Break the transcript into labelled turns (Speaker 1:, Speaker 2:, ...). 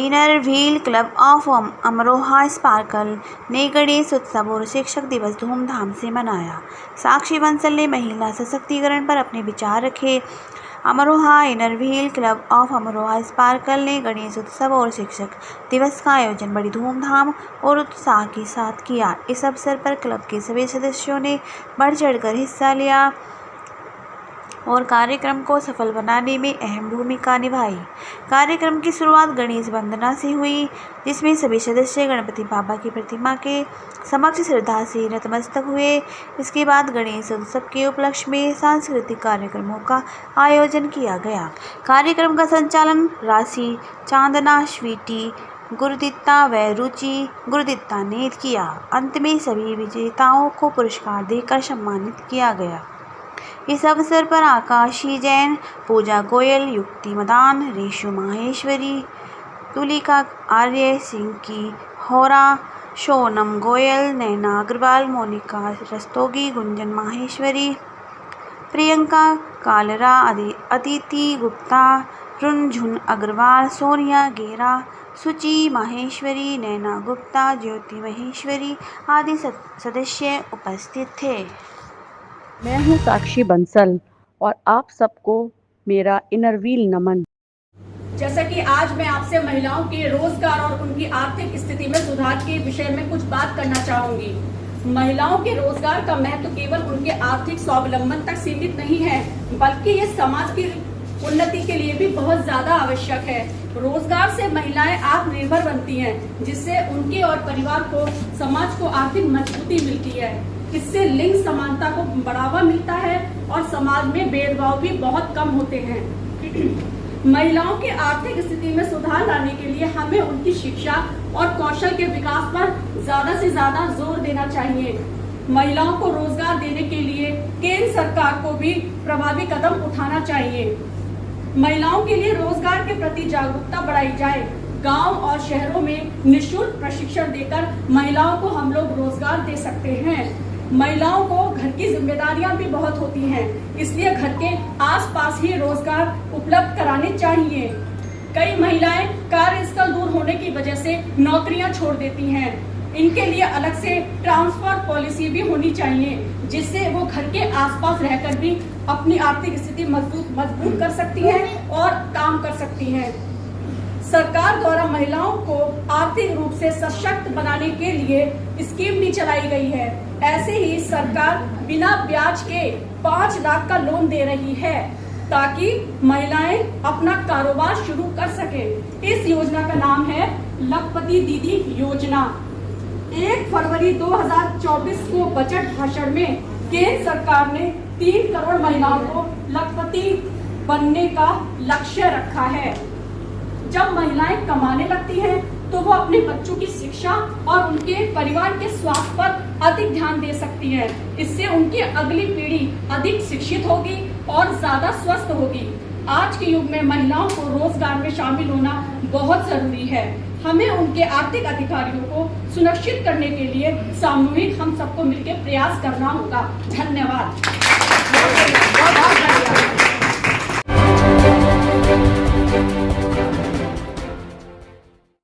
Speaker 1: Inner wheel club of Amroha sparkle ने गणेश उत्सव और शिक्षक दिवस धूमधाम से मनाया। साक्षी बंसल ने महिला सशक्तिकरण पर अपने विचार रखे। Amroha inner wheel club of Amroha sparkle ने गणेश उत्सव और शिक्षक दिवस का आयोजन बड़ी धूमधाम और उत्साह के साथ किया। इस अवसर पर क्लब के सभी सदस्यों ने बढ़ चढ़कर हिस्सा लिया और कार्यक्रम को सफल बनाने में अहम भूमिका निभाई। कार्यक्रम की शुरुआत गणेश वंदना से हुई, जिसमें सभी सदस्य गणपति बाबा की प्रतिमा के समक्ष श्रद्धा से नतमस्तक हुए। इसके बाद गणेश उत्सव के उपलक्ष्य में सांस्कृतिक कार्यक्रमों का आयोजन किया गया। कार्यक्रम का संचालन राशि चांदना स्वीटी गुरुदित्ता व रुचि गुरुदित्ता ने किया। अंत में सभी विजेताओं को पुरस्कार देकर सम्मानित किया गया। इस अवसर पर आकाशी जैन, पूजा गोयल, युक्ति मदान, रेशु माहेश्वरी, तुलिका आर्य, सिंह की होरा, सोनम गोयल, नैना अग्रवाल, मोनिका रस्तोगी, गुंजन माहेश्वरी, प्रियंका कालरा, अदिति गुप्ता, रुनझुन अग्रवाल, सोनिया गेरा, सुचि माहेश्वरी, नैना गुप्ता, ज्योति महेश्वरी आदि सदस्य उपस्थित थे।
Speaker 2: मैं हूं साक्षी बंसल और आप सबको मेरा इनर व्हील नमन।
Speaker 3: जैसा कि आज मैं आपसे महिलाओं के रोजगार और उनकी आर्थिक स्थिति में सुधार के विषय में कुछ बात करना चाहूंगी। महिलाओं के रोजगार का महत्व केवल उनके आर्थिक स्वावलंबन तक सीमित नहीं है, बल्कि ये समाज की उन्नति के लिए भी बहुत ज्यादा आवश्यक है। रोजगार से महिलाएं आत्मनिर्भर बनती हैं, जिससे उनके और परिवार को, समाज को आर्थिक मजबूती मिलती है। इससे लिंग समानता को बढ़ावा मिलता है और समाज में भेदभाव भी बहुत कम होते हैं। महिलाओं की आर्थिक स्थिति में सुधार लाने के लिए हमें उनकी शिक्षा और कौशल के विकास पर ज्यादा से ज्यादा जोर देना चाहिए। महिलाओं को रोजगार देने के लिए केंद्र सरकार को भी प्रभावी कदम उठाना चाहिए। महिलाओं के लिए रोजगार के प्रति जागरूकता बढ़ाई जाए। गांव और शहरों में निःशुल्क प्रशिक्षण देकर महिलाओं को हम लोग रोजगार दे सकते हैं। महिलाओं को घर की जिम्मेदारियां भी बहुत होती हैं, इसलिए घर के आसपास ही रोजगार उपलब्ध कराने चाहिए। कई महिलाएं कार्यस्थल दूर होने की वजह से नौकरियां छोड़ देती हैं। इनके लिए अलग से ट्रांसफर पॉलिसी भी होनी चाहिए, जिससे वो घर के आसपास रहकर भी अपनी आर्थिक स्थिति मजबूत कर सकती हैं और काम कर सकती हैं। सरकार द्वारा महिलाओं को आर्थिक रूप से सशक्त बनाने के लिए स्कीम भी चलाई गई है। ऐसे ही सरकार बिना ब्याज के 5 लाख का लोन दे रही है, ताकि महिलाएं अपना कारोबार शुरू कर सके। इस योजना का नाम है लखपति दीदी योजना। 1 फरवरी 2024 को बजट भाषण में केंद्र सरकार ने 3 करोड़ महिलाओं को लखपति बनने का लक्ष्य रखा है। जब महिलाएं कमाने लगती हैं, तो वो अपने बच्चों की शिक्षा और उनके परिवार के स्वास्थ्य पर अधिक ध्यान दे सकती हैं। इससे उनकी अगली पीढ़ी अधिक शिक्षित होगी और ज्यादा स्वस्थ होगी। आज के युग में महिलाओं को रोजगार में शामिल होना बहुत जरूरी है। हमें उनके आर्थिक अधिकारों को सुनिश्चित करने के लिए सामूहिक हम सबको मिलकर प्रयास करना होगा। धन्यवाद।